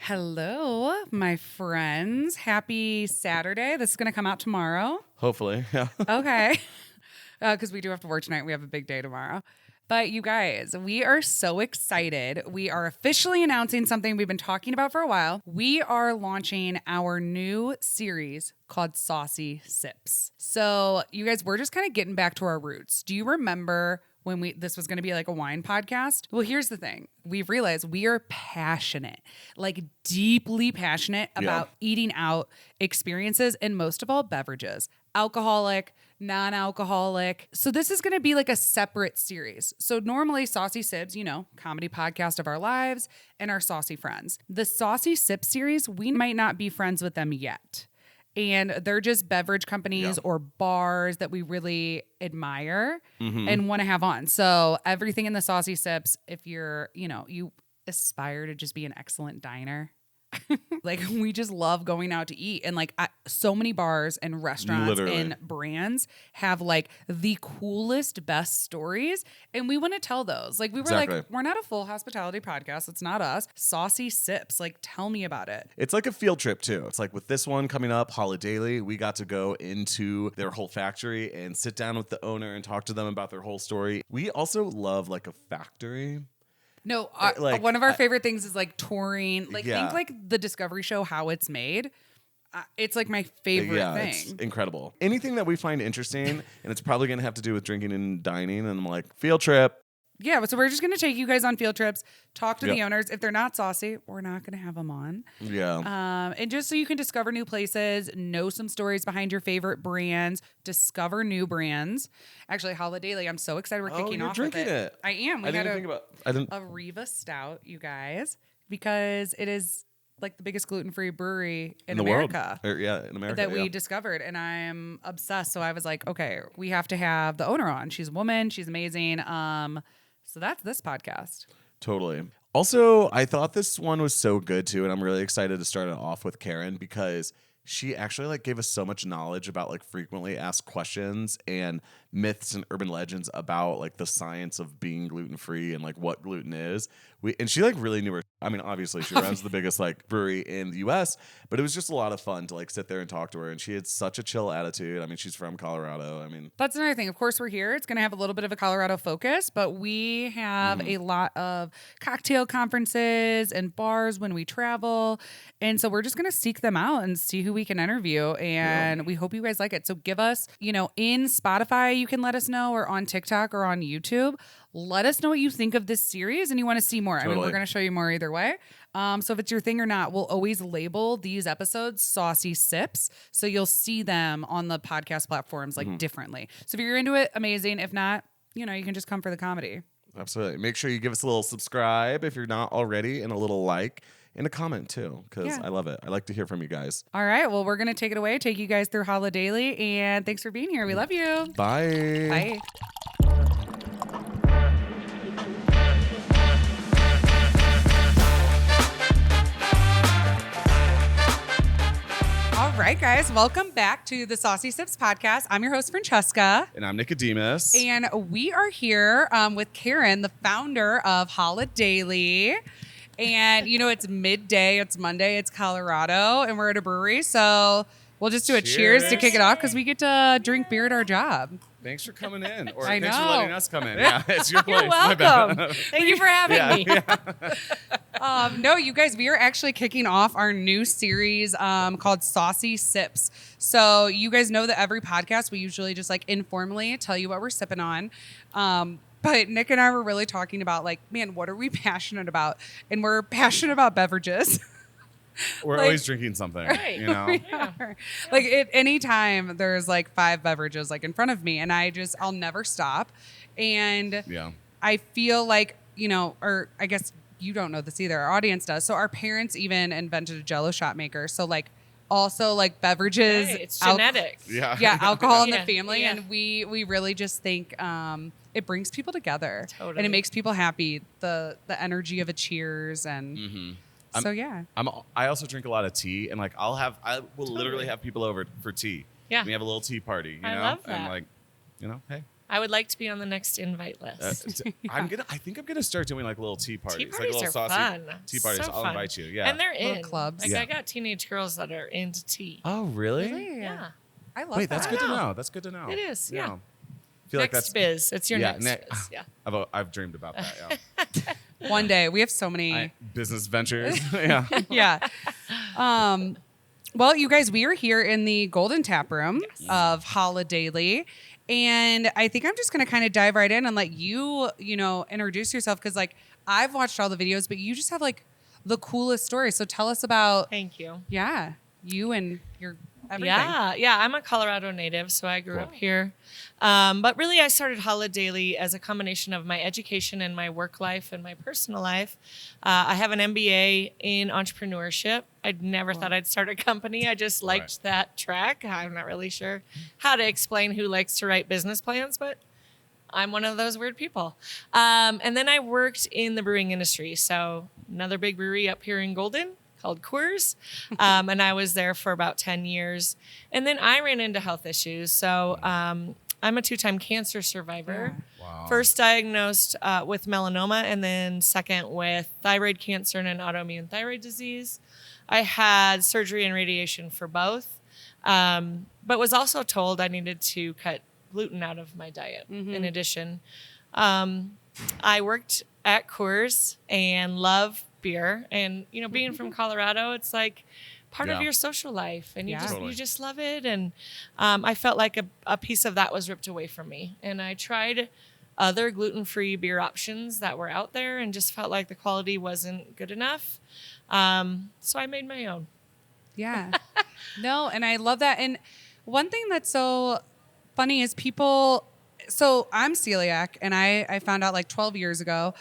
Hello, my friends. Happy Saturday. This is going to come out tomorrow. Hopefully, yeah. Okay. Because we do have to work tonight. We have a big day tomorrow. But you guys, we are so excited. We are officially announcing something we've been talking about for a while. We are launching our new series called Saucy Sips. So you guys, we're just kind of getting back to our roots. Do you remember when this was going to be like a wine podcast? Well, here's the thing. We've realized we are passionate, like deeply passionate about eating out experiences and most of all beverages, alcoholic, non-alcoholic. So this is going to be like a separate series. So normally Saucy Sibz, comedy podcast of our lives and our saucy friends. The Saucy Sips series, we might not be friends with them yet. And they're just beverage companies or bars that we really admire and want to have on. So everything in the Saucy Sips, if you're, you aspire to just be an excellent diner. Like we just love going out to eat, and like so many bars and restaurants and brands have like the coolest, best stories, and we want to tell those. Like we were like, we're not a full hospitality podcast. It's not us. Saucy Sips. Like tell me about it. It's like a field trip too. It's like with this one coming up, Hola Daily, we got to go into their whole factory and sit down with the owner and talk to them about their whole story. We also love like a factory. No, one of our favorite things is like touring. Like think like the Discovery Show, How It's Made. It's like my favorite thing. It's incredible. Anything that we find interesting, and it's probably going to have to do with drinking and dining. And I'm like, field trip. Yeah, so we're just going to take you guys on field trips, talk to the owners. If they're not saucy, we're not going to have them on. Yeah. And just so you can discover new places, know some stories behind your favorite brands, discover new brands. Actually, Hola Daily, I'm so excited we're kicking off with it. I am. We had a Riva Stout, you guys, because it is like the biggest gluten-free brewery in America. In America. That we discovered, and I'm obsessed. So I was like, okay, we have to have the owner on. She's a woman. She's amazing. So that's this podcast. Totally. Also, I thought this one was so good too, and I'm really excited to start it off with Karen because she actually like gave us so much knowledge about like frequently asked questions and myths and urban legends about like the science of being gluten-free and like what gluten is. And she like really knew her. I mean, obviously she runs the biggest like brewery in the US, but it was just a lot of fun to like sit there and talk to her. And she had such a chill attitude. I mean, she's from Colorado. I mean, that's another thing. Of course, we're here. It's going to have a little bit of a Colorado focus, but we have a lot of cocktail conferences and bars when we travel. And so we're just going to seek them out and see who we can interview. And we hope you guys like it. So give us, in Spotify, you can let us know, or on TikTok or on YouTube. Let us know what you think of this series and you want to see more. Totally. I mean, we're going to show you more either way. So if it's your thing or not, we'll always label these episodes Saucy Sips. So you'll see them on the podcast platforms like differently. So if you're into it, amazing. If not, you can just come for the comedy. Absolutely. Make sure you give us a little subscribe if you're not already, and a little like. And a comment too, because I love it. I like to hear from you guys. All right. Well, we're going to take it away, take you guys through Hola Daily, and thanks for being here. We love you. Bye. Bye. All right, guys. Welcome back to the Saucy Sips podcast. I'm your host, Francesca. And I'm Nicodemus. And we are here with Karen, the founder of Hola Daily. And, it's midday, it's Monday, it's Colorado, and we're at a brewery. So we'll just do a cheers to kick it off because we get to drink beer at our job. Thanks for coming in. Or I thanks know. for letting us come in. Yeah, it's your place. You're welcome. Thank you for having me. No, you guys, we are actually kicking off our new series called Saucy Sips. So you guys know that every podcast, we usually just like informally tell you what we're sipping on. But Nick and I were really talking about like, man, what are we passionate about? And we're passionate about beverages. We're always drinking something, right. Like at any time there's like 5 beverages like in front of me, and I'll never stop. And I feel like, or I guess you don't know this either. Our audience does. So our parents even invented a Jell-O shot maker. So like also like beverages. Hey, it's genetics. Alcohol in the family. Yeah. And we really just think it brings people together. Totally. And it makes people happy. The energy of a cheers and I also drink a lot of tea, and like I will literally have people over for tea. Yeah. We have a little tea party, I love that. And like, hey. I would like to be on the next invite list. I think I'm gonna start doing like little tea parties. Tea parties like little are saucy fun. tea parties. So I'll fun. invite you. Yeah. And they're Little in clubs. Like Yeah. I got teenage girls that are into tea. Oh, really? Yeah. I love Wait, that. that's good to know. That's good to know. It is, yeah. I feel like Next that's biz. It's your next ne- biz. Yeah. I've dreamed about that. Yeah. One day. We have so many. Business ventures. Yeah. Yeah. Well, you guys, we are here in the Golden Tap Room of Hola Daily. And I think I'm just going to kind of dive right in and let you, introduce yourself. Because, like, I've watched all the videos, but you just have, like, the coolest story. So tell us about, Thank you. you and your everything. Yeah. I'm a Colorado native, so I grew up here. But really, I started Hola Daily as a combination of my education and my work life and my personal life. I have an MBA in entrepreneurship. I'd never thought I'd start a company. I just liked that track. I'm not really sure how to explain who likes to write business plans, but I'm one of those weird people. And then I worked in the brewing industry. So another big brewery up here in Golden called Coors. And I was there for about 10 years. And then I ran into health issues. So I'm a 2-time cancer survivor. Wow. First diagnosed with melanoma, and then second with thyroid cancer and an autoimmune thyroid disease. I had surgery and radiation for both, but was also told I needed to cut gluten out of my diet in addition. I worked at Coors and love beer. And, being from Colorado, it's like part of your social life, and you just love it. And I felt like a piece of that was ripped away from me. And I tried other gluten-free beer options that were out there and just felt like the quality wasn't good enough. So I made my own. Yeah. No, and I love that. And one thing that's so funny is people, so I'm celiac, and I found out like 12 years ago.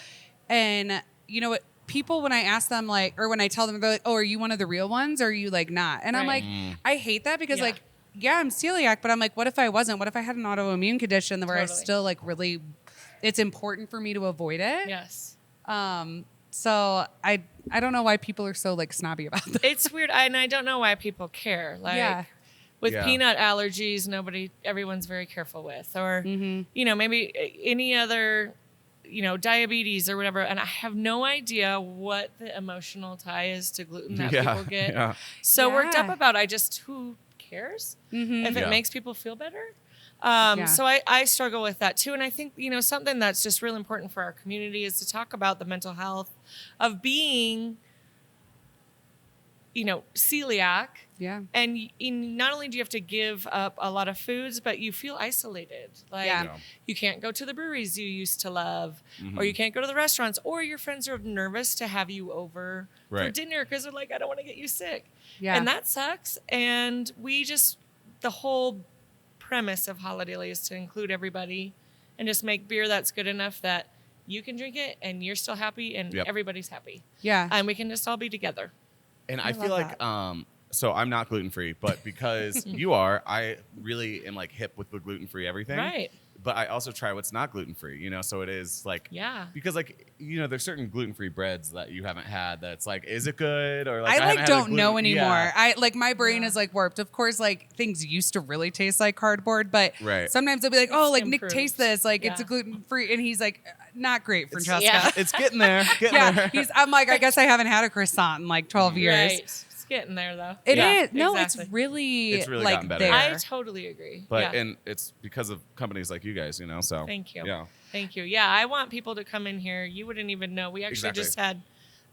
And what? People, when I ask them, like, or when I tell them, they're like, oh, are you one of the real ones? Or are you like not? And I'm like, I hate that because like, yeah, I'm celiac, but I'm like, what if I wasn't? What if I had an autoimmune condition where I still like really, it's important for me to avoid it? Yes. So I don't know why people are so like snobby about that. It's weird. And I don't know why people care. Like with peanut allergies, everyone's very careful with, or, maybe any other, diabetes or whatever. And I have no idea what the emotional tie is to gluten that people get so worked up about. Who cares if it makes people feel better? So I struggle with that too. And I think, something that's just real important for our community is to talk about the mental health of being, celiac. Yeah. And not only do you have to give up a lot of foods, but you feel isolated. Like you can't go to the breweries you used to love, or you can't go to the restaurants, or your friends are nervous to have you over for dinner because they're like, I don't want to get you sick. Yeah. And that sucks. And the whole premise of Hola Daily is to include everybody and just make beer that's good enough that you can drink it and you're still happy and everybody's happy. Yeah. And we can just all be together. And I feel like, so I'm not gluten-free, but because you are, I really am like hip with the gluten-free everything. Right. But I also try what's not gluten-free, so it is like, because like, there's certain gluten-free breads that you haven't had that's like, is it good? Or like, I don't know anymore. I like, my brain is like warped. Of course, like things used to really taste like cardboard, but sometimes they'll be like, oh, like Nick, taste this. Like it's a gluten-free. And he's like, not great, Francesca. It's getting there. There. I'm like, I guess I haven't had a croissant in like 12 years. Right. Getting there though. It is. No, it's really like gotten better. there. I totally agree. But and it's because of companies like you guys, so thank you. Yeah. Thank you. Yeah, I want people to come in here. You wouldn't even know. We actually just had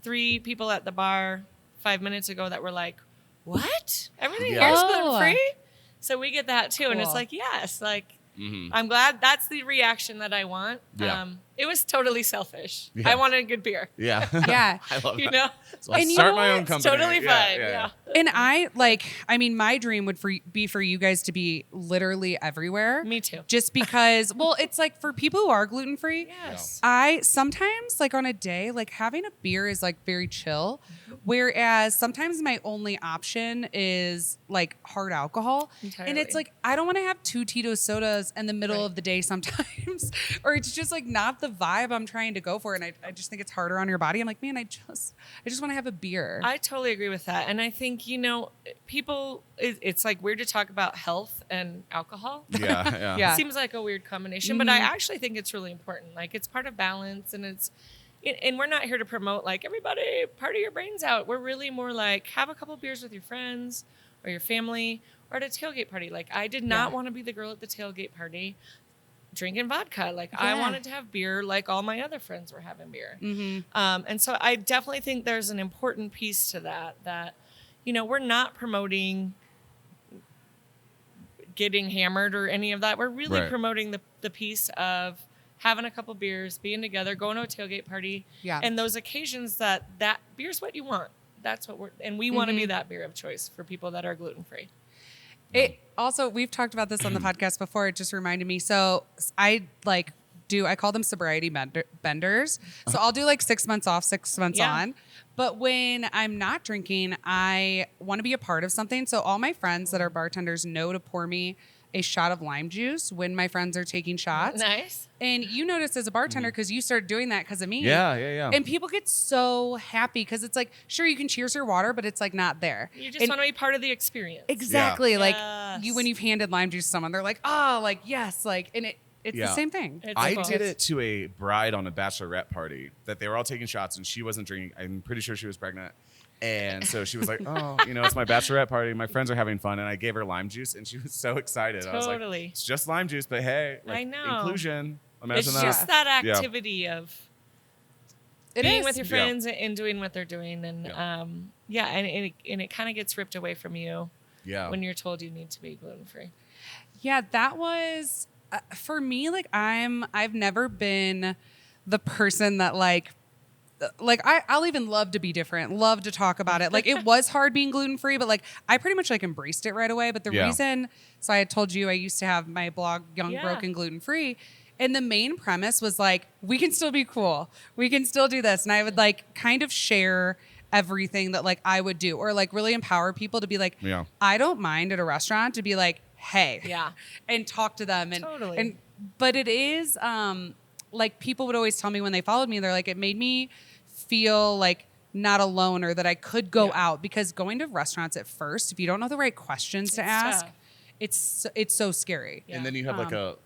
3 people at the bar 5 minutes ago that were like, what? Everything here is gluten free? So we get that too. Cool. And it's like, yes, like I'm glad that's the reaction that I want. Yeah. It was totally selfish. Yeah. I wanted a good beer. Yeah. I love that. So and start my own company. Totally fine. Yeah. And my dream would be for you guys to be literally everywhere. Me too. Just because, well, it's like for people who are gluten free. Yes. I sometimes like on a day, like having a beer is like very chill. Whereas sometimes my only option is like hard alcohol. Entirely. And it's like, I don't want to have 2 Tito's sodas in the middle Right. of the day sometimes, or it's just like not the vibe I'm trying to go for. And I just think it's harder on your body. I'm like, man, I just want to have a beer. I totally agree with that. And I think, people, it's like weird to talk about health and alcohol. Yeah. Yeah. It seems like a weird combination, but I actually think it's really important. Like it's part of balance, and and we're not here to promote like everybody party your brains out. We're really more like have a couple beers with your friends or your family or at a tailgate party. Like I did not want to be the girl at the tailgate party drinking vodka. Like I wanted to have beer like all my other friends were having beer. And so I definitely think there's an important piece to that, we're not promoting getting hammered or any of that. We're really promoting the piece of having a couple beers, being together, going to a tailgate party, and those occasions that beer's what you want. That's what we want to be that beer of choice for people that are gluten-free. It also, we've talked about this on the podcast before. It just reminded me. So I call them sobriety benders. So I'll do like 6 months off, 6 months on. But when I'm not drinking, I want to be a part of something. So all my friends that are bartenders know to pour me a shot of lime juice when my friends are taking shots. Nice. And you noticed as a bartender, because you started doing that because of me. Yeah. And people get so happy because it's like, sure, you can cheers your water, but it's like not there. You just want to be part of the experience. Exactly. Yeah. Like Yes. when you've handed lime juice to someone, they're like, oh, like, yes. Like, and it's the same thing. It's I cool. did it to a bride on a bachelorette party that they were all taking shots and she wasn't drinking. I'm pretty sure she was pregnant. And so she was like, oh, it's my bachelorette party. My friends are having fun. And I gave her lime juice and she was so excited. I was like, Totally. it's just lime juice, but hey, like, I know. inclusion. Imagine It's that. just that activity of It being is. with your friends and doing what they're doing. And and it kind of gets ripped away from you when you're told you need to be gluten-free. Yeah, that was for me. Like I've never been the person that I'll even love to be different, love to talk about it. Like it was hard being gluten-free, but like I pretty much like embraced it right away. But the reason, so I had told you I used to have my blog Young Broken Gluten-Free. And the main premise was like, we can still be cool. We can still do this. And I would like kind of share everything that like I would do, or like really empower people to be like, I don't mind at a restaurant to be like, hey, and talk to them. And, Totally. but it is, like people would always tell me when they followed me, they're like, it made me feel like not alone, or that I could go out, because going to restaurants at first, if you don't know the right questions to ask, tough. it's so scary. And then you have like a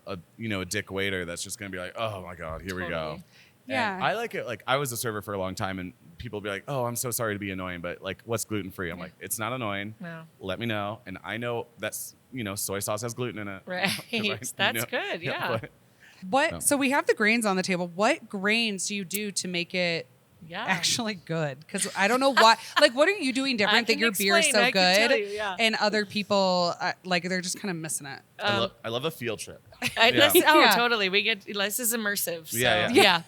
dick waiter that's just going to be like, oh my God, here we go. Yeah. And I like it. Like I was a server for a long time and people be like, oh, I'm so sorry to be annoying, but like what's gluten-free? I'm like, it's not annoying. No. Let me know. And I know that's, soy sauce has gluten in it. Right. That's good. Yeah. So we have the grains on the table. What grains do you do to make it actually good? Because I don't know why. Like, what are you doing different that your beer is so good, and other people like they're just kind of missing it? I love a field trip. Totally. We get this is immersive. So, yeah.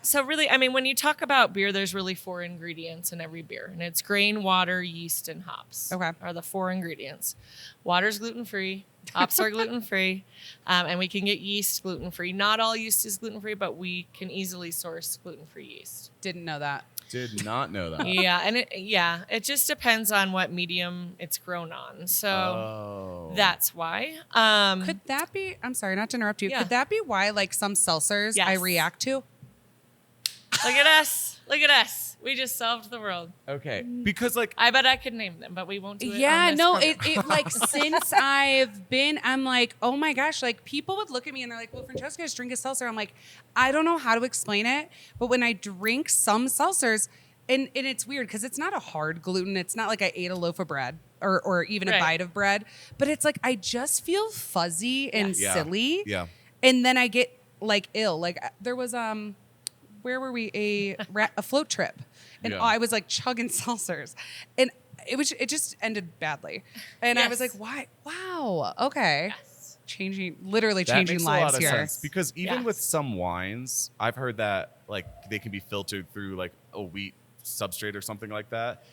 So really, I mean, when you talk about beer, there's really 4 ingredients in every beer, and it's grain, water, yeast, and hops. Okay, are the 4 ingredients. Water's gluten-free. Hops are gluten-free, and we can get yeast gluten-free. Not all yeast is gluten-free, but we can easily source gluten-free yeast. Didn't know that. Did not know that. It just depends on what medium it's grown on. So that's why. Could that be? I'm sorry, not to interrupt you. Yeah. Could that be why, like some seltzers, I react to? Look at us! Look at us! We just solved the world. Okay, because like I bet I could name them, but we won't do it. Yeah, on this no, program. it like since I've been, I'm like, oh my gosh, like people would look at me and they're like, well, Francesca, just drink a seltzer. I'm like, I don't know how to explain it, but when I drink some seltzers, and it's weird because it's not a hard gluten. It's not like I ate a loaf of bread or even a bite of bread, but it's like I just feel fuzzy and silly. Yeah. And then I get like ill. Like there was where were we? A float trip. And I was like chugging seltzers, and it just ended badly. And I was like, why? Wow. Okay. Literally changing lives a lot of here. sense, because even with some wines, I've heard that like they can be filtered through like a wheat substrate or something like that.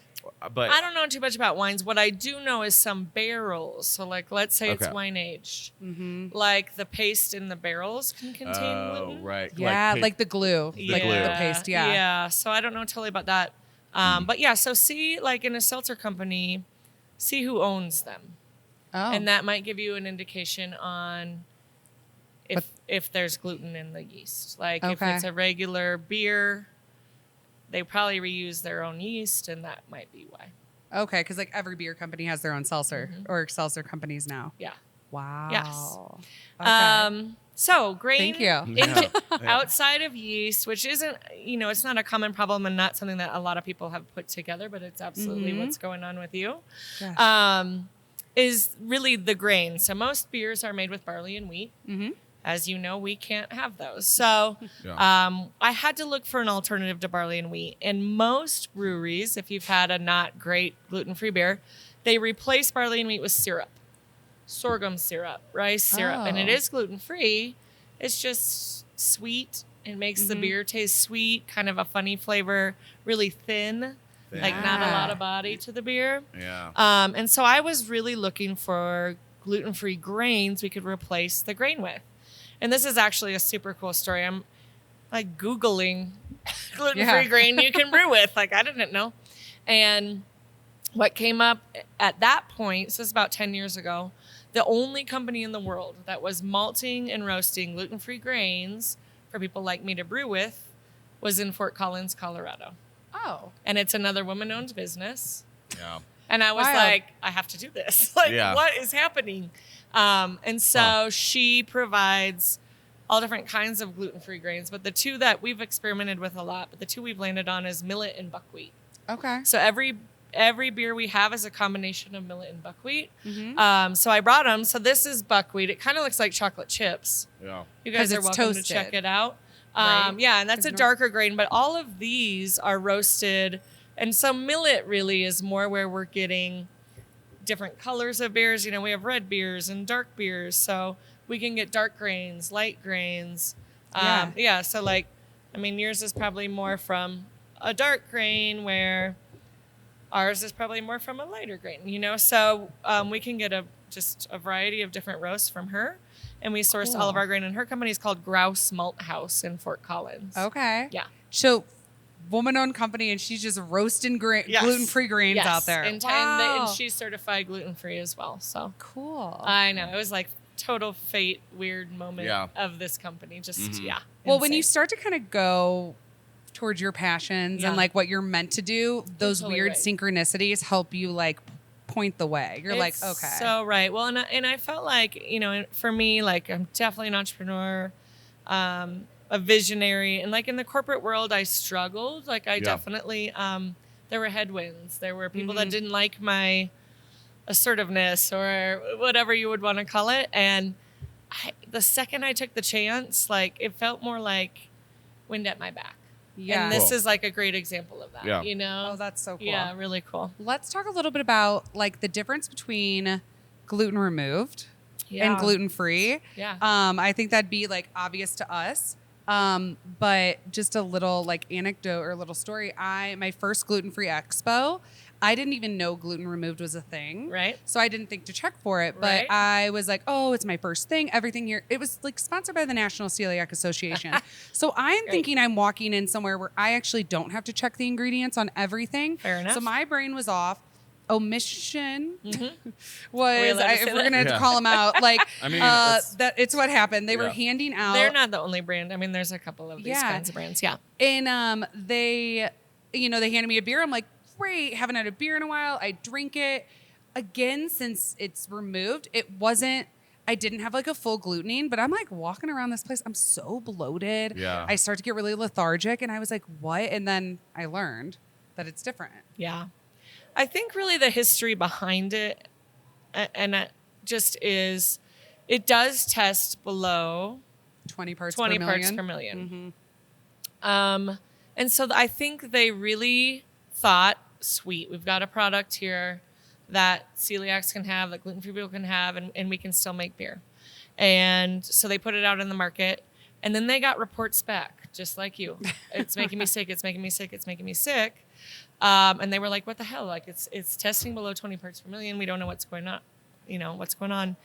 But I don't know too much about wines. What I do know is some barrels. So like, let's say it's wine aged. Mm-hmm. Like the paste in the barrels can contain gluten. Right. Yeah, like the glue. The Like glue. the paste. Yeah. Yeah. So I don't know totally about that. But yeah, so see, like in a seltzer company, see who owns them. Oh. And that might give you an indication on if there's gluten in the yeast. Like if Okay. it's a regular beer, they probably reuse their own yeast, and that might be why. Okay, because like every beer company has their own seltzer or seltzer companies now. Yeah. Wow. Yes. Okay. So grain Thank you. Yeah. outside of yeast, which isn't, it's not a common problem and not something that a lot of people have put together, but it's absolutely what's going on with you. Yes. Is really the grain. So most beers are made with barley and wheat. Mm-hmm. As you know, we can't have those. So I had to look for an alternative to barley and wheat. And most breweries, if you've had a not great gluten-free beer, they replace barley and wheat with syrup. Sorghum syrup, rice syrup. And it is gluten-free. It's just sweet. It makes the beer taste sweet, kind of a funny flavor, really thin. Like not a lot of body to the beer. Yeah. And so I was really looking for gluten-free grains we could replace the grain with. And this is actually a super cool story. I'm like Googling gluten-free grain you can brew with. Like I didn't know. And what came up at that point, so this is about 10 years ago, the only company in the world that was malting and roasting gluten-free grains for people like me to brew with was in Fort Collins, Colorado. Oh. And it's another woman-owned business. Yeah. And I was like, I have to do this. Like, what is happening? And so she provides all different kinds of gluten-free grains. But the two that we've experimented with a lot, but the two we've landed on is millet and buckwheat. Okay. So every beer we have is a combination of millet and buckwheat. So I brought them. So this is buckwheat. It kind of looks like chocolate chips. Yeah. You guys are welcome to check it out. Yeah, and that's a darker grain. But all of these are roasted. And so millet really is more where we're getting different colors of beers. We have red beers and dark beers. So we can get dark grains, light grains. So like, yours is probably more from a dark grain where ours is probably more from a lighter grain, So we can get just a variety of different roasts from her. And we source all of our grain. And her company is called Grouse Malt House in Fort Collins. Okay. Yeah. So woman-owned company, and she's just roasting gluten-free grains out there. And she's certified gluten-free as well. So cool. I know. It was like total fate, weird moment of this company. Just, Well, when you start to kind of go towards your passions and like what you're meant to do, those weird synchronicities help you like point the way. You're like, okay. So right. Well, and I felt like, for me, like I'm definitely an entrepreneur, a visionary, and like in the corporate world, I struggled. Like I definitely, there were headwinds. There were people that didn't like my assertiveness or whatever you would want to call it. And the second I took the chance, like it felt more like wind at my back. Yeah. And this is like a great example of that, Oh, that's so cool. Yeah, really cool. Let's talk a little bit about like the difference between gluten removed and gluten free. Yeah. I think that'd be like obvious to us. But just a little like anecdote or a little story. My first gluten-free expo, I didn't even know gluten removed was a thing. Right. So I didn't think to check for it, but I was like, oh, it's my first thing. Everything here. It was like sponsored by the National Celiac Association. So I'm thinking I'm walking in somewhere where I actually don't have to check the ingredients on everything. Fair enough. So my brain was off. Omission was, if we're going to call them out, like, it's what happened. They were handing out. They're not the only brand. There's a couple of these kinds of brands. Yeah. And they handed me a beer. I'm like, great. Haven't had a beer in a while. I drink it. Again, since it's removed, I didn't have like a full glutening, but I'm like walking around this place. I'm so bloated. Yeah. I start to get really lethargic. And I was like, what? And then I learned that it's different. Yeah. I think really the history behind it, and it just is, it does test below 20 parts per million. And so I think they really thought, sweet, we've got a product here that celiacs can have, that gluten-free people can have, and we can still make beer. And so they put it out in the market, and then they got reports back, just like you. It's making me sick, it's making me sick, it's making me sick. And they were like, what the hell? Like it's testing below 20 parts per million. We don't know what's going on.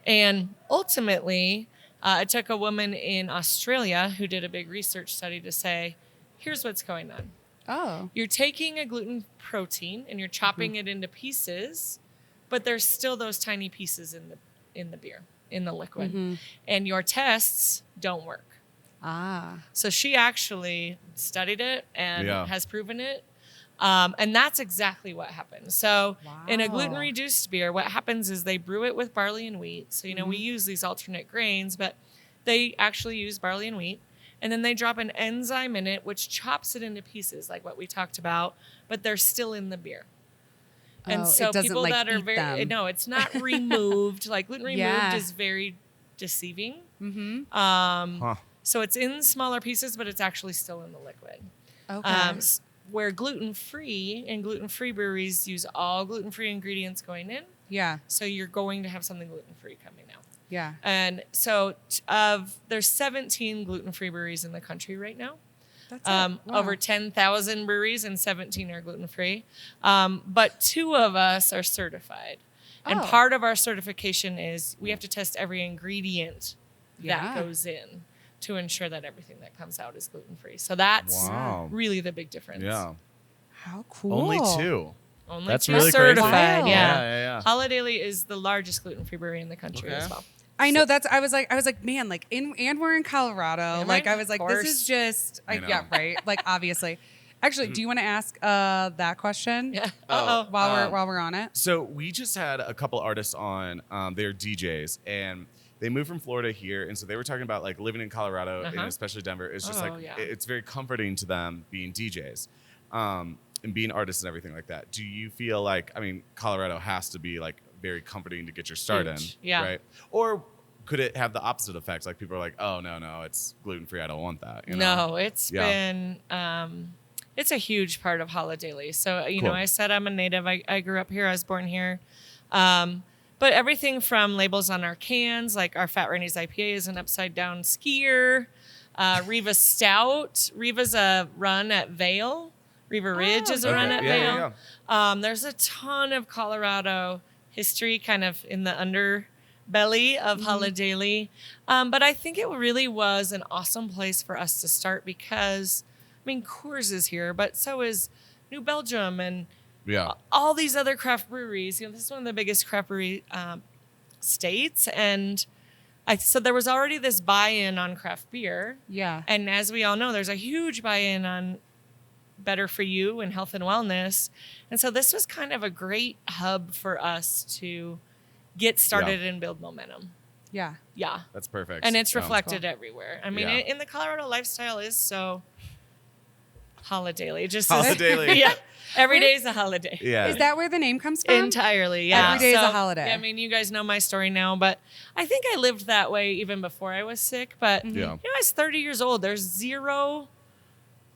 And ultimately, it took a woman in Australia who did a big research study to say, here's what's going on. Oh. You're taking a gluten protein and you're chopping it into pieces, but there's still those tiny pieces in the beer, in the liquid. And your tests don't work. Ah. So she actually studied it and Yeah. has proven it. And that's exactly what happens. So in a Wow. gluten-reduced beer, what happens is they brew it with barley and wheat. So, we use these alternate grains, but they actually use barley and wheat. And then they drop an enzyme in it, which chops it into pieces, like what we talked about, but they're still in the beer. And Oh, so it doesn't, people like, that are eat very, them. no, it's not removed. Like gluten removed Yeah. is very deceiving. Huh. So it's in smaller pieces, but it's actually still in the liquid. Okay. Where gluten-free and gluten-free breweries use all gluten-free ingredients going in. Yeah. So you're going to have something gluten-free coming out. Yeah. And so there's 17 gluten-free breweries in the country right now. That's it. Wow. Over 10,000 breweries and 17 are gluten-free. But 2 of us are certified. And Oh. part of our certification is we have to test every ingredient Yeah. that goes in to ensure that everything that comes out is gluten-free. So that's Wow. really the big difference. Yeah. How cool. Only 2. Only That's 2 really crazy. certified. Wow. Yeah. Yeah. Holidaily is the largest gluten-free brewery in the country Okay. as well. I know I was like, man, like and we're in Colorado. And Like we're- I was like, of this course. is just, I know. yeah, right. Like obviously. Actually, do you want to ask that question? Yeah. Oh. While we're on it. So we just had a couple artists on. They're DJs, and they moved from Florida here, and so they were talking about like living in Colorado and especially Denver. It's just it's very comforting to them being DJs, and being artists and everything like that. Do you feel like Colorado has to be like very comforting to get your start Huge. in, Yeah. right? Or could it have the opposite effects? Like people are like, oh no, it's gluten free. I don't want that. You know? No, it's been it's a huge part of Holidaily. So Cool. I said I'm a native. I grew up here. I was born here. But everything from labels on our cans, like our Fat Randy's IPA is an upside down skier. Riva Stout. Riva's a run at Vail. Riva Ridge is a run at Vail. There's a ton of Colorado history kind of in the underbelly of Holidaily. But I think it really was an awesome place for us to start because, Coors is here, but so is New Belgium and all these other craft breweries. This is one of the biggest craft brewery states. And so there was already this buy-in on craft beer. Yeah. And as we all know, there's a huge buy-in on better for you and health and wellness. And so this was kind of a great hub for us to get started and build momentum. Yeah. Yeah. That's perfect. And it's Yeah. reflected everywhere. In the Colorado lifestyle is so Holidaily. Just Holidaily. Yeah. Every day is a holiday. Yeah. Is that where the name comes from? Entirely, yeah. Every day is a holiday. Yeah, you guys know my story now, but I think I lived that way even before I was sick. But I was 30 years old. There's 0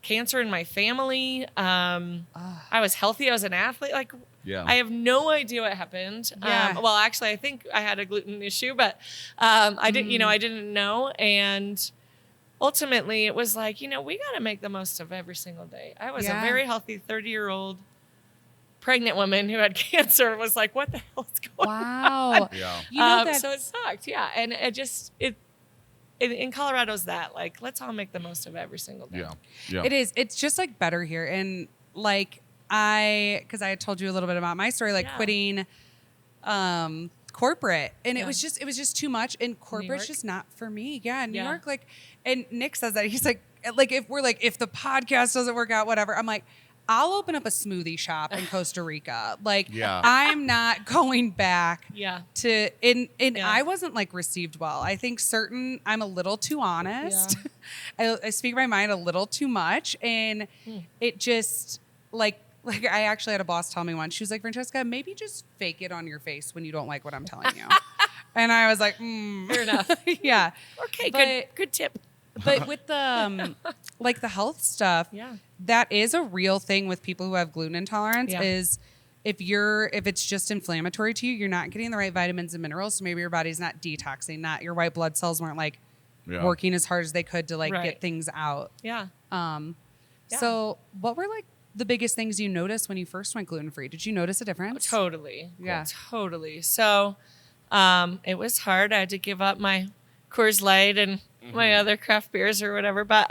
cancer in my family. I was healthy. I was an athlete. Like, I have no idea what happened. Yeah. Well, actually, I think I had a gluten issue, but I didn't. I didn't know, and ultimately, it was like, we got to make the most of every single day. I was a very healthy 30-year-old pregnant woman who had cancer. Was like, what the hell is going on? Wow. Yeah. So it sucked. Yeah. And in Colorado's that, like, let's all make the most of every single day. Yeah. It is. It's just like better here. And like because I had told you a little bit about my story, like quitting corporate, and it was just too much, and corporate's just not for me. Yeah, New York, like, and Nick says that he's like if the podcast doesn't work out, whatever. I'm like, I'll open up a smoothie shop in Costa Rica. Like, I'm not going back. To I wasn't like received well. I think I'm a little too honest. I speak my mind a little too much, and it just like I actually had a boss tell me once. She was like, Francesca, maybe just fake it on your face when you don't like what I'm telling you. And I was like, fair enough. Yeah. Okay, good tip. But with the like the health stuff, that is a real thing with people who have gluten intolerance. Is if it's just inflammatory to you, you're not getting the right vitamins and minerals. So maybe your body's not detoxing, not your white blood cells weren't like working as hard as they could to like get things out. So what were like the biggest things you noticed when you first went gluten-free? Did you notice a difference? Totally. Yeah. Totally. So it was hard. I had to give up my Coors Light and my other craft beers or whatever. But,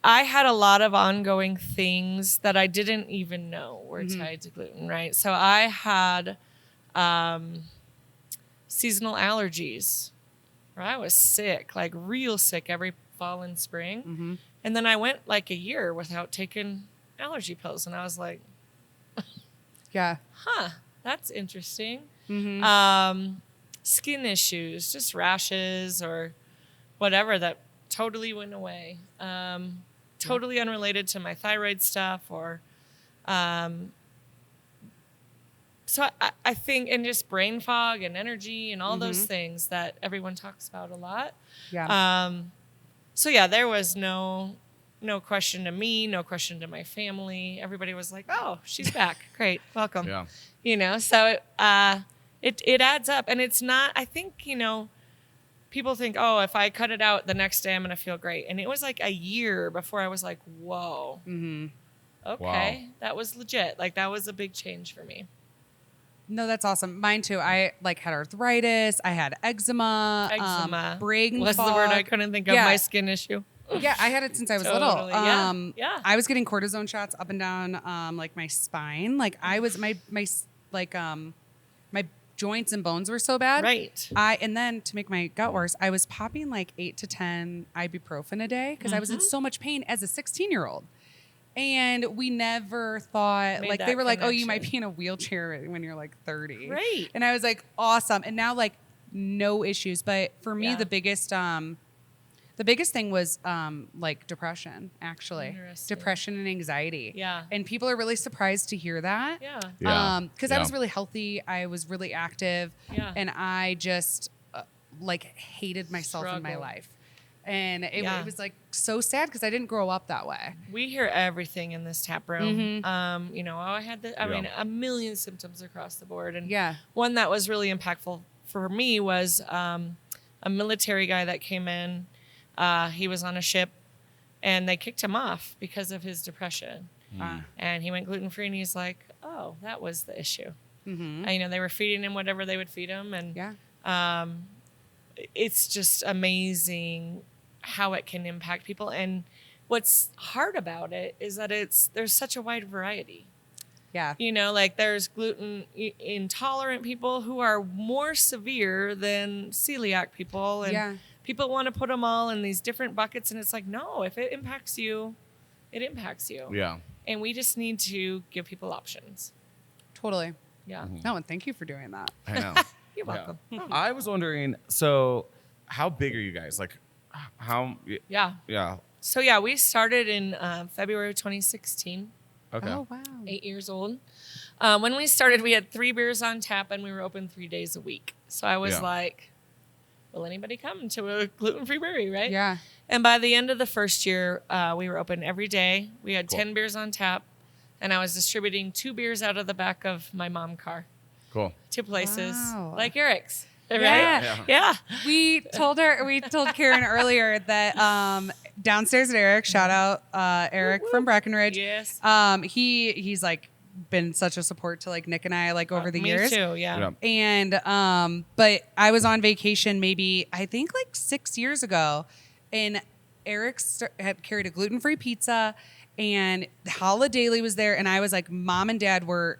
I had a lot of ongoing things that I didn't even know were tied to gluten, right? So I had seasonal allergies, where I was sick, like real sick every fall and spring. And then I went like a year without taking allergy pills. And I was like, Yeah. that's interesting. Skin issues, just rashes or whatever that totally went away. Totally unrelated to my thyroid stuff or so I think, and just brain fog and energy and all those things that everyone talks about a lot. Yeah. So yeah, there was no question to me, no question to my family. Everybody was like, "Oh, she's back. Great. Welcome." Yeah. You know, so it adds up, and it's not, I think, people think, "Oh, if I cut it out the next day I'm going to feel great." And it was like a year before I was like, "Whoa." Okay. Wow. That was legit. Like that was a big change for me. No, that's awesome. Mine too. I like had arthritis. I had eczema. Brain was fog. the word I couldn't think of. Yeah. My skin issue. Yeah, I had it since I was little. Totally. Yeah. I was getting cortisone shots up and down, like my spine. Like I was my joints and bones were so bad. Right. And then to make my gut worse, I was popping like 8 to 10 ibuprofen a day because I was in so much pain as a 16-year-old. And we never thought, Made like, that they were like, oh, you connection. might be in a wheelchair when you're like 30. Right. And I was like, awesome. And now, like, no issues. But for me, Yeah. the biggest thing was like depression, actually. Interesting. Depression and anxiety. Yeah. And people are really surprised to hear that. Yeah. Yeah. Because I was really healthy. I was really active. Yeah. And I just like hated myself in my Struggled. life. And it Yeah. was like so sad because I didn't grow up that way. We hear everything in this tap room. Mm-hmm. I had a million symptoms across the board. And Yeah. one that was really impactful for me was a military guy that came in. He was on a ship and they kicked him off because of his depression. And he went gluten-free and he's like, oh, that was the issue. Mm-hmm. And, they were feeding him whatever they would feed him. And Yeah. It's just amazing how it can impact people. And what's hard about it is that there's such a wide variety. Yeah. Like there's gluten intolerant people who are more severe than celiac people. And Yeah. people want to put them all in these different buckets. And it's like, no, if it impacts you, it impacts you. Yeah. And we just need to give people options. Totally. Yeah. No, and thank you for doing that. I know. You're welcome. I was wondering, so how big are you guys? Like, how? Yeah. Yeah. So yeah, we started in February 2016. Okay. Oh, wow. 8 years old. When we started, we had 3 beers on tap and we were open 3 days a week. So I was Yeah. like, will anybody come to a gluten-free brewery, right? Yeah. And by the end of the first year, we were open every day. We had Cool. 10 beers on tap and I was distributing 2 beers out of the back of my mom car Cool. to places Wow. like Eric's. Right? Yeah. Yeah. We told Karen earlier that downstairs at Eric, shout out Eric from Breckenridge. Yes. He's like been such a support to like Nick and I like over the Me years. too, yeah. And but I was on vacation maybe I think like 6 years ago, and Eric had carried a gluten-free pizza, and Hola Daily was there, and I was like, Mom and Dad were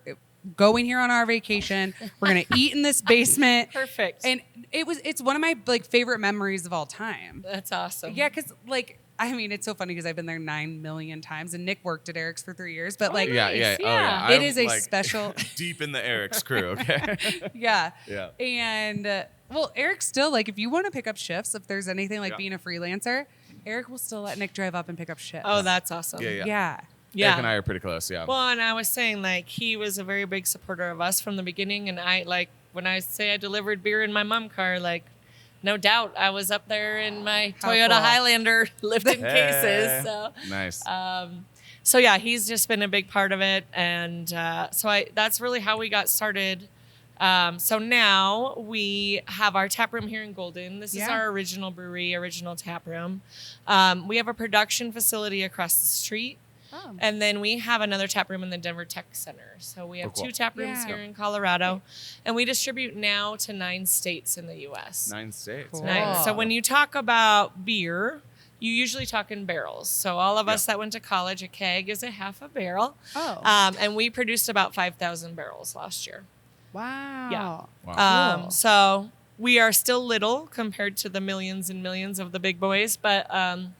going here on our vacation. We're gonna eat in this basement. Perfect. And it's one of my like favorite memories of all time. That's awesome. Yeah, because like I mean, it's so funny because I've been there 9 million times, and Nick worked at Eric's for 3 years. But like, Yeah. Yeah. Nice. Oh, yeah. It I'm, is a like, special. deep in the Eric's crew. Okay. Yeah. Yeah. And well, Eric still like if you want to pick up shifts, if there's anything like Yeah. being a freelancer, Eric will still let Nick drive up and pick up shifts. Oh, that's awesome. Yeah. Yeah. Yeah. Yeah. Eric and I are pretty close. Yeah. Well, and I was saying, like, he was a very big supporter of us from the beginning. And I, like, when I say I delivered beer in my mom car, like, no doubt I was up there in my How Toyota cool. Highlander lifting Hey. cases. So, Nice. so yeah, he's just been a big part of it. And that's really how we got started. So now we have our tap room here in Golden. This is Yeah. our original brewery, original tap room. We have a production facility across the street. Oh. And then we have another tap room in the Denver Tech Center. So we have cool. 2 tap rooms Yeah. here in Colorado. And we distribute now to 9 states in the U.S. 9 states. Cool. Nice. So when you talk about beer, you usually talk in barrels. So all of us that went to college, a keg is a half a barrel. Oh. And we produced about 5,000 barrels last year. Wow. Wow. Cool. So we are still little compared to the millions and millions of the big boys, but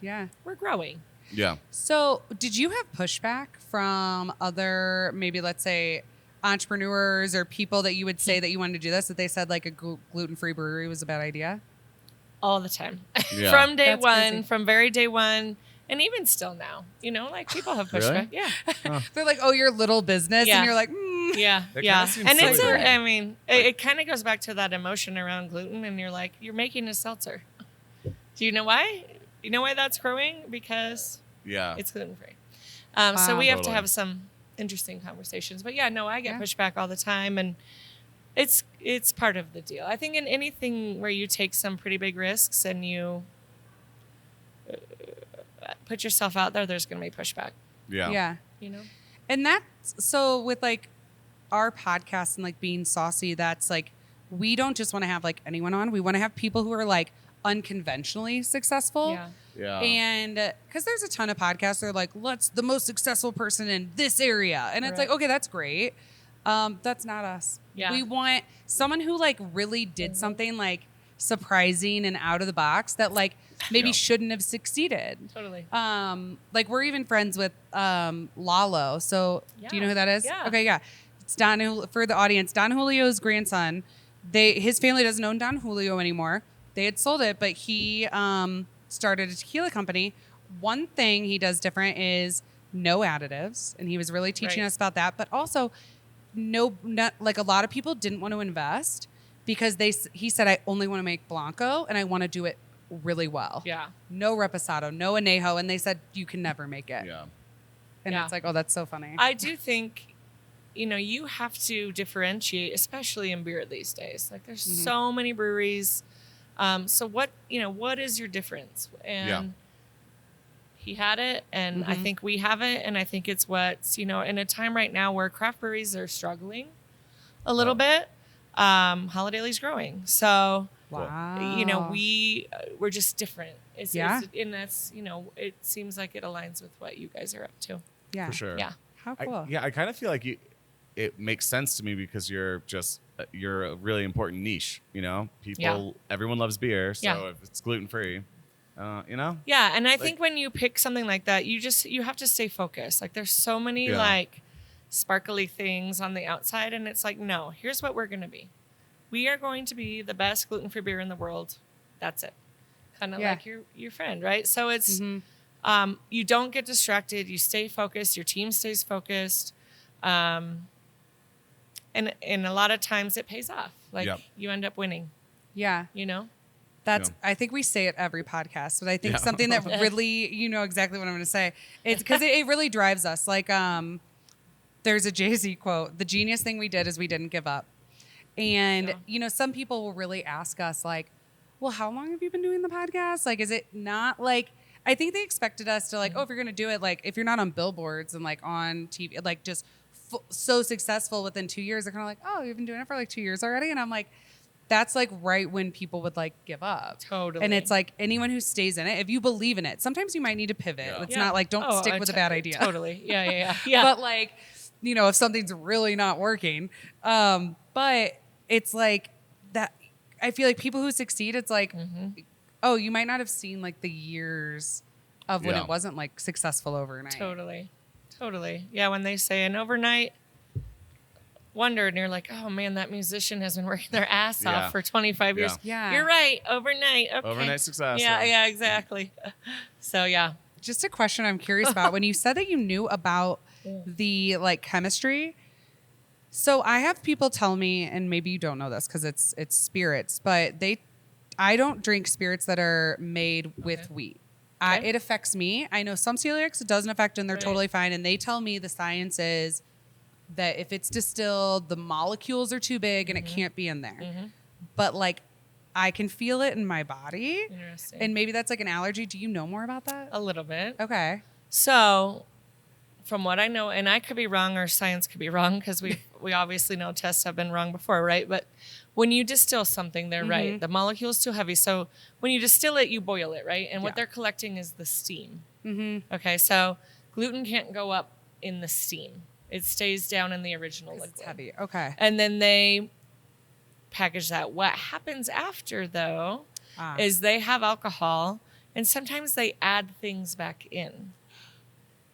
Yeah. we're growing. Yeah. So, did you have pushback from other, maybe let's say, entrepreneurs or people that you would say that you wanted to do this, that they said like a gluten-free brewery was a bad idea? All the time. Yeah. From day That's one, crazy. from very day one, and even still now. You know, like people have pushback. Really? Yeah. They're like, oh, your little business. Yeah. And you're like, Yeah. That Yeah. kinda seems And it's, silly to me. I mean, it kind of goes back to that emotion around gluten, and you're like, you're making a seltzer. Do you know why? You know why that's growing? Because Yeah. it's gluten free. Wow. So we have to Totally. have some interesting conversations. But yeah, no, I get Yeah. pushback all the time, and it's part of the deal. I think in anything where you take some pretty big risks and you put yourself out there, there's going to be pushback. Yeah. yeah. You know? And that's so with like our podcast and like being saucy, that's like, we don't just want to have like anyone on. We want to have people who are like unconventionally successful. Yeah. Yeah. And because there's a ton of podcasts, they're like, let's the most successful person in this area. And it's Right. like, okay, that's great. That's not us. Yeah. We want someone who like really did something like surprising and out of the box that like maybe Yeah. shouldn't have succeeded. Totally. Like we're even friends with Lalo. So do you know who that is? Yeah. Okay, yeah. It's Don, for the audience, Don Julio's grandson. His family doesn't own Don Julio anymore. They had sold it, but he started a tequila company. One thing he does different is no additives, and he was really teaching Right. us about that. But also, not like a lot of people didn't want to invest because he said, I only want to make Blanco and I want to do it really well. Yeah. No reposado, no anejo, and they said you can never make it. Yeah. And Yeah. it's like, oh, that's so funny. I do think, you have to differentiate, especially in beer these days. Like there's so many breweries. So what is your difference? And he had it, and I think we have it, and I think it's what's, in a time right now where craft breweries are struggling a little bit, Holidaily's growing. So, wow. we're just different. Yeah. And that's, it seems like it aligns with what you guys are up to. Yeah. For sure. Yeah. How cool. I kind of feel like it makes sense to me because you're a really important niche, everyone loves beer. So Yeah. if it's gluten free, Yeah, and I think when you pick something like that, you have to stay focused. Like there's so many like sparkly things on the outside, and it's like, no, here's what we're gonna be. We are going to be the best gluten-free beer in the world. That's it. Kind of like your friend, right? So it's you don't get distracted. You stay focused. Your team stays focused, and a lot of times it pays off. Like you end up winning. Yeah. Yeah. I think we say it every podcast, but I think something that really, you know exactly what I'm going to say. It's because it really drives us. Like, there's a Jay-Z quote. The genius thing we did is we didn't give up. And, some people will really ask us like, well, how long have you been doing the podcast? Like, is it not like, I think they expected us to like, oh, if you're going to do it, like if you're not on billboards and like on TV, like just so successful within 2 years, they're kind of like, oh, you've been doing it for like 2 years already. And I'm like, that's like right when people would like give up. Totally. And it's like anyone who stays in it, if you believe in it, sometimes you might need to pivot. Yeah. It's not like don't stick with a bad idea. Totally. Yeah. But like, if something's really not working. But it's like that. I feel like people who succeed, it's like, oh, you might not have seen like the years of when it wasn't like successful overnight. Totally. Yeah. When they say an overnight wonder, and you're like, oh man, that musician has been working their ass off for 25 years. Yeah. You're right. Overnight. Okay. Overnight success. Yeah, exactly. So yeah. Just a question I'm curious about. When you said that you knew about the like chemistry, so I have people tell me, and maybe you don't know this because it's spirits, but I don't drink spirits that are made with wheat. It affects me. I know some celiacs it doesn't affect, and they're totally fine. And they tell me the science is that if it's distilled, the molecules are too big and it can't be in there. But like, I can feel it in my body. Interesting. And maybe that's like an allergy. Do you know more about that? A little bit. Okay. So from what I know, and I could be wrong or science could be wrong because we obviously know tests have been wrong before, right? But when you distill something, they're right. The molecule is too heavy. So when you distill it, you boil it, right? And what they're collecting is the steam. Okay, so gluten can't go up in the steam. It stays down in the original liquid. It's heavy. Okay. And then they package that. What happens after, though, is they have alcohol, and sometimes they add things back in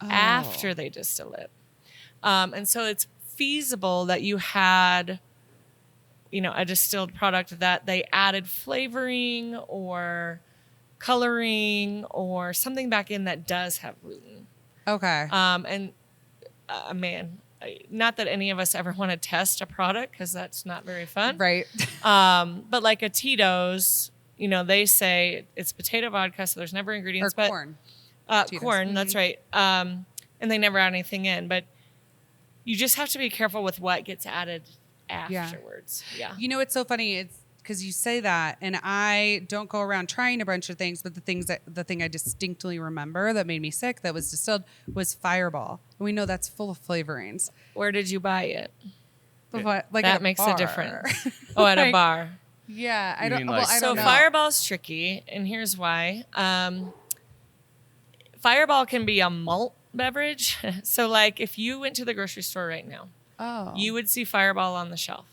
after they distill it. And so it's feasible that you had, a distilled product that they added flavoring or coloring or something back in that does have gluten. Okay. Man, not that any of us ever want to test a product because that's not very fun. Right. But like a Tito's, they say it's potato vodka, so there's never ingredients. Or corn. Corn, that's right. And they never add anything in. But you just have to be careful with what gets added afterwards. Yeah. It's so funny. It's because you say that, and I don't go around trying a bunch of things, but the thing I distinctly remember that made me sick that was distilled was Fireball. And we know that's full of flavorings. Where did you buy it? Like that makes a difference. Oh, at a bar. Yeah, I You don't. mean Well, like- I So don't know. Fireball's tricky, and here's why. Fireball can be a malt beverage. So like if you went to the grocery store right now, you would see Fireball on the shelf.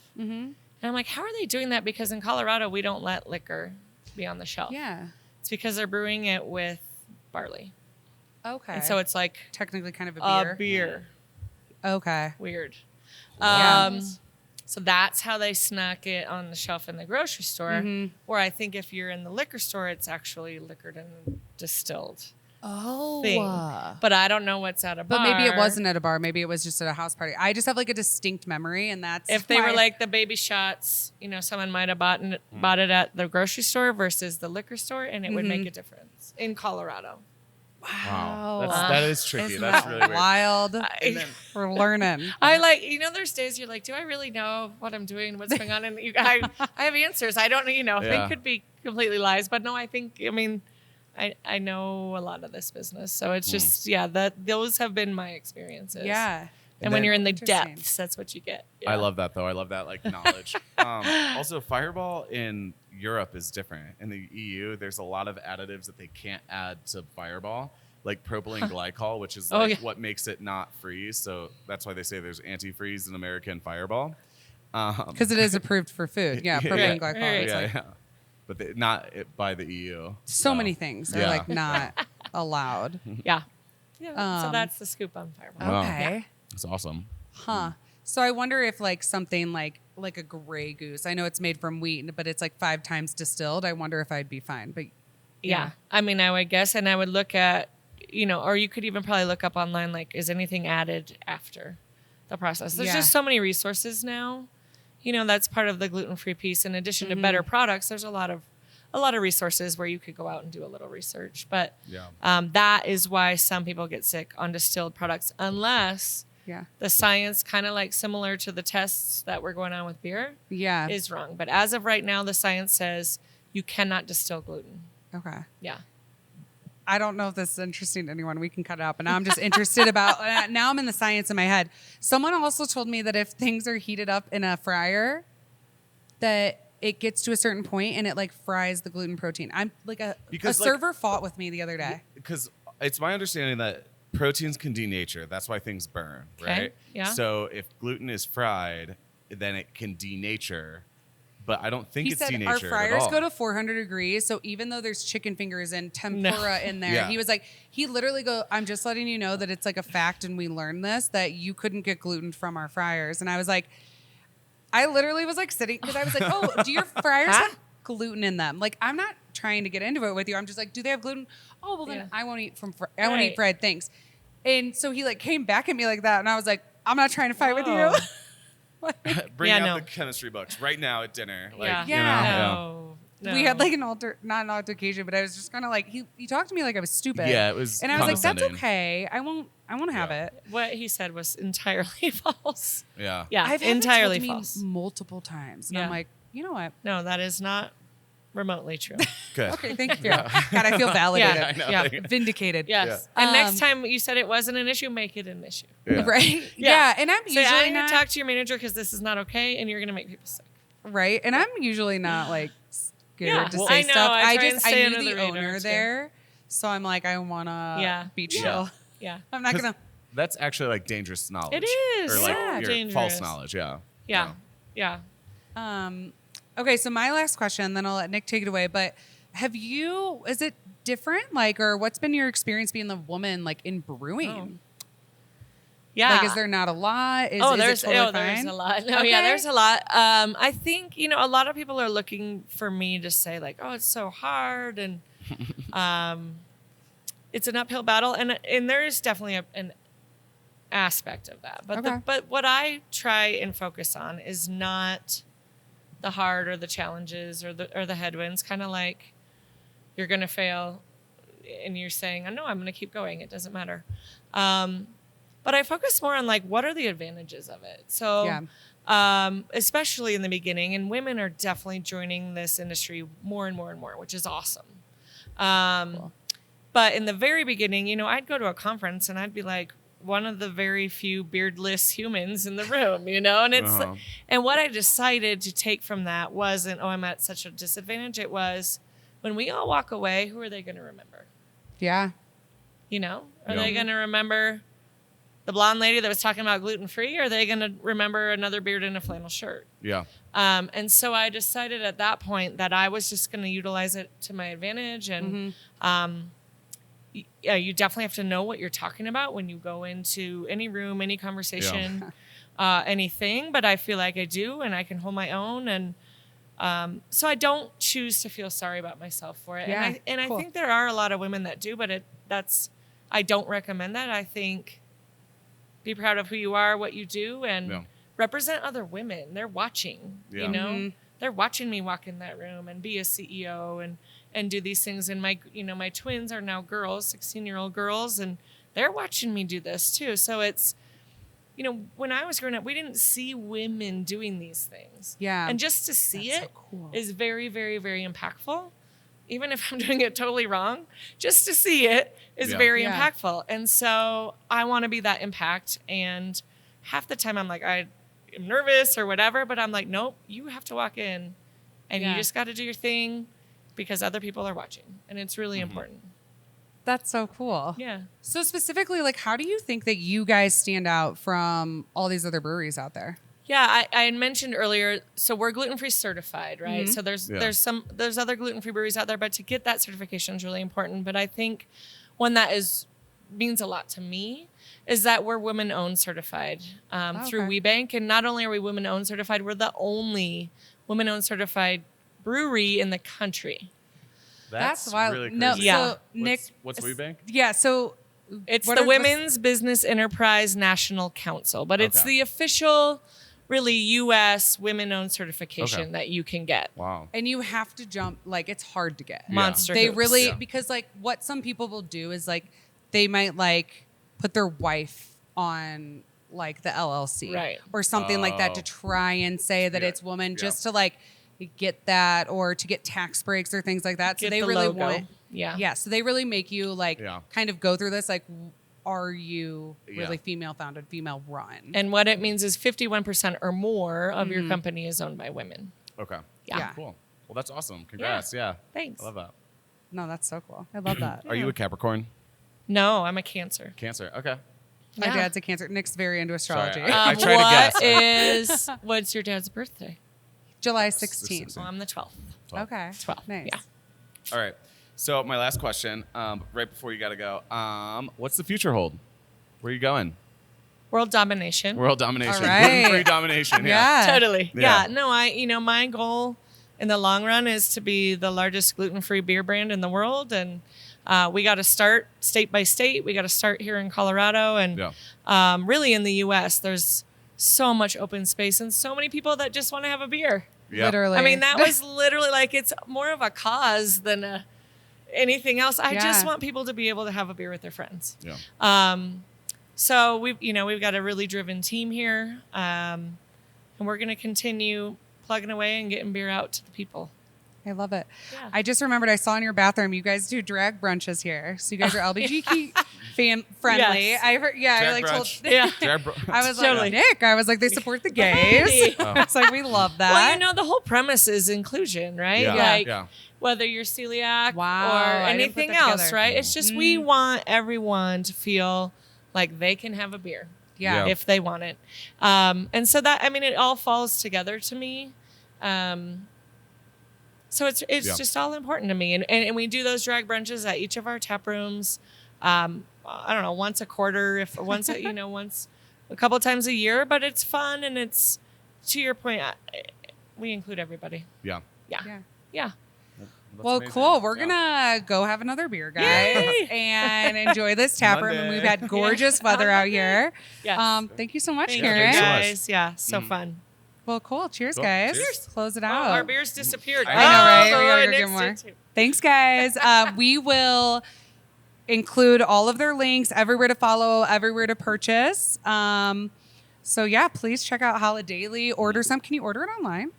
And I'm like, how are they doing that? Because in Colorado, we don't let liquor be on the shelf. Yeah. It's because they're brewing it with barley. Okay. And so it's like technically kind of a beer. a beer. Okay. Weird. Yeah. So that's how they snuck it on the shelf in the grocery store. Or I think if you're in the liquor store, it's actually liquored and distilled. Thing. But I don't know what's at a bar. But maybe it wasn't at a bar. Maybe it was just at a house party. I just have like a distinct memory, and that's if they why- were like the baby shots, someone might have bought it at the grocery store versus the liquor store, and it would make a difference in Colorado. Wow. That is tricky. Isn't That's that really weird. wild. And then, We're learning. I there's days you're like, do I really know what I'm doing, what's going on? And I have answers. I don't, they could be completely lies, but no, I know a lot of this business. So it's just, those have been my experiences. Yeah. And when then- you're in the Interesting. depths, that's what you get. I love that though. I love that knowledge. Also, Fireball in Europe is different. In the EU, there's a lot of additives that they can't add to Fireball, like propylene glycol, which is what makes it not freeze. So that's why they say there's antifreeze in American Fireball. Because it is approved for food. Yeah. Propylene glycol. Right. It's like, Yeah. But not by the EU. so many things are Yeah. like not allowed. Yeah. Yeah. So Um, that's the scoop on Fireball. Wow. Okay. It's awesome. Huh. So I wonder if like something like a Grey Goose. I know it's made from wheat, but it's like 5 times distilled. I wonder if I'd be fine. But Yeah. I mean, I would guess, and I would look at, or you could even probably look up online, like, is anything added after the process? There's just so many resources now. That's part of the gluten-free piece. In addition to better products, there's a lot of resources where you could go out and do a little research. But that is why some people get sick on distilled products, unless the science, kind of like similar to the tests that were going on with beer, is wrong. But as of right now, the science says you cannot distill gluten. Okay. Yeah. I don't know if this is interesting to anyone. We can cut it out. But now I'm just interested about, now I'm in the science in my head. Someone also told me that if things are heated up in a fryer, that it gets to a certain point and it like fries the gluten protein. I'm like a server fought with me the other day. Because it's my understanding that proteins can denature. That's why things burn, right? Yeah. So if gluten is fried, then it can denature. But I don't think He it's said denature our at fryers all. go to 400 degrees. So even though there's chicken fingers and tempura in there, Yeah. he was like, he literally go, I'm just letting you know that it's like a fact and we learned this, that you couldn't get gluten from our fryers. And I was like, I literally was like sitting, because I was like, oh, do your fryers have gluten in them? Like, I'm not trying to get into it with you. I'm just like, do they have gluten? Oh, well then I won't eat I won't eat fried things. And so he like came back at me like that. And I was like, I'm not trying to fight with you. Bring out the chemistry books right now at dinner. Like, No. We had like not an altercation, but I was just kind of like, he talked to me like I was stupid. Yeah, it was and I was like, that's condescending. okay. I won't have it. What he said was entirely false. Yeah. Yeah, I've had entirely it told to me false. multiple times. And I'm like, you know what? No, that is not remotely true. Good. Okay, thank you. God, I feel validated. Yeah, I know. yeah. Vindicated. Yes. Yeah. And next time you said it wasn't an issue, make it an issue. Yeah. Right? Yeah. And I'm Say, usually I'm going not to talk to your manager because this is not okay, and you're going to make people sick. right. And I'm usually not like scared Yeah. to Well, say I know. stuff. I try and I stay knew under the the radar, owner too. there. So I'm like, I wanna be chill. Yeah. I'm not 'Cause gonna That's actually like dangerous knowledge. It is, Or like yeah. your Dangerous. false knowledge. Yeah. Yeah. Okay, so my last question, then I'll let Nick take it away. But is it different? Like, or what's been your experience being the woman like in brewing? Yeah. Like, is there not a lot? Is there's it totally there's fine? a lot. No, Okay. yeah, there's a lot. I think a lot of people are looking for me to say like, oh, it's so hard, and it's an uphill battle, and there is definitely an aspect of that. But Okay. but what I try and focus on is not the hard or the challenges or the headwinds. Kind of like you're gonna fail, and you're saying, "Oh no, I'm gonna keep going. It doesn't matter." But I focus more on like what are the advantages of it. So, especially in the beginning, and women are definitely joining this industry more and more and more, which is awesome. Cool. But in the very beginning, I'd go to a conference and I'd be like one of the very few beardless humans in the room, and it's and what I decided to take from that wasn't, I'm at such a disadvantage. It was when we all walk away, who are they going to remember? Yeah. Are they going to remember the blonde lady that was talking about gluten-free? Or are they going to remember another beard in a flannel shirt? Yeah. And so I decided at that point that I was just going to utilize it to my advantage. And you definitely have to know what you're talking about when you go into any room, any conversation, anything. But I feel like I do, and I can hold my own. And so I don't choose to feel sorry about myself for it. Yeah, And I cool. think there are a lot of women that do, but I don't recommend that. I think be proud of who you are, what you do, and represent other women. They're watching, They're watching me walk in that room and be a CEO and do these things. And my twins are now girls, 16-year-old girls, and they're watching me do this too. So it's, when I was growing up, we didn't see women doing these things. Yeah. And just to see That's it so cool. is very, very, very impactful. Even if I'm doing it totally wrong, just to see it is very impactful. And so I want to be that impact. And half the time I'm like, I'm nervous or whatever, but I'm like, nope, you have to walk in and you just got to do your thing because other people are watching. And it's really important. That's so cool. Yeah. So specifically, like, how do you think that you guys stand out from all these other breweries out there? Yeah, I had mentioned earlier, so we're gluten-free certified, right? So there's other gluten-free breweries out there, but to get that certification is really important. But I think one that means a lot to me is that we're women-owned certified through WeBank. And not only are we women-owned certified, we're the only women-owned certified brewery in the country. That's wild. Really No, crazy. so Nick, What's WeBank? Yeah, so It's what the are Women's Business Enterprise National Council, but it's the official, really U.S. women-owned certification that you can get. Wow. and you have to jump, like, it's hard to get. Monster They hoops. really, because like what some people will do is like they might like put their wife on like the LLC Right. or something like that to try and say that it's woman just to like get that or to get tax breaks or things like that. So Get they the really logo. want Yeah. so they really make you like kind of go through this like, are you really female founded, female run? And what it means is 51% or more of your company is owned by women. Okay. Yeah. Cool. Well, that's awesome. Congrats. Yeah. Thanks. I love that. No, that's so cool. I love that. Are you a Capricorn? No, I'm a Cancer. Cancer. Okay. My Yeah. dad's a Cancer. Nick's very into astrology. I tried to guess. What's your dad's birthday? July 16th. Well, I'm the 12th. Okay. 12. Nice. Yeah. All right. So my last question, right before you got to go, what's the future hold? Where are you going? World domination. World domination. All right. Gluten-free domination. Yeah. Totally. Yeah. Yeah. No, my goal in the long run is to be the largest gluten-free beer brand in the world. And we got to start state by state. We got to start here in Colorado. And really in the U.S., there's so much open space and so many people that just want to have a beer. Yeah. Literally. I mean, that was literally like, it's more of a cause than anything else. I just want people to be able to have a beer with their friends. Yeah. So we've got a really driven team here, and we're going to continue plugging away and getting beer out to the people. I love it. Yeah. I just remembered I saw in your bathroom you guys do drag brunches here. So you guys are LBGT fan friendly. Yes. I heard. Yeah, Drag I like told. brunch. Yeah. I was Totally. like Nick. I was like they support the gays. Oh. It's like we love that. Well, you know, the whole premise is inclusion, right? Yeah. Like Yeah. whether you're celiac Wow, or I didn't put anything that else, together. right? It's just we want everyone to feel like they can have a beer yeah. Yeah. if they want it. And so that, I mean, it all falls together to me. So it's Yeah. just all important to me. And we do those drag brunches at each of our tap rooms. I don't know, once a quarter, once a couple times a year, but it's fun. And it's, to your point, we include everybody. Yeah. Yeah. Yeah. Yeah. That's Well, amazing. cool. We're Yeah. gonna go have another beer, guys, Yay! and enjoy this tap room. And Monday. we've had gorgeous weather out here. Yes. Thank you so much, Thank Karen. you so much. guys. Yeah. So fun. Well, cool. Cheers, Cool. guys. Cheers. Close it Oh, out. our beers disappeared. I know, right? We gotta go Nick's get more. did too. Thanks, guys. We will include all of their links, everywhere to follow, everywhere to purchase. So yeah, please check out Hola Daily. Order some. Can you order it online?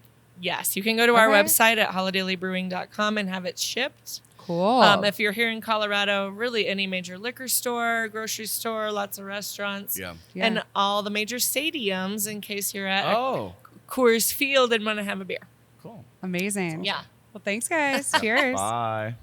Yes, you can go to our Okay. website at holidailybrewing.com and have it shipped. Cool. If you're here in Colorado, really any major liquor store, grocery store, lots of restaurants, Yeah. Yeah. and all the major stadiums in case you're at Oh, Coors Field and want to have a beer. cool. Amazing. Yeah. Well, thanks, guys. Cheers. Bye.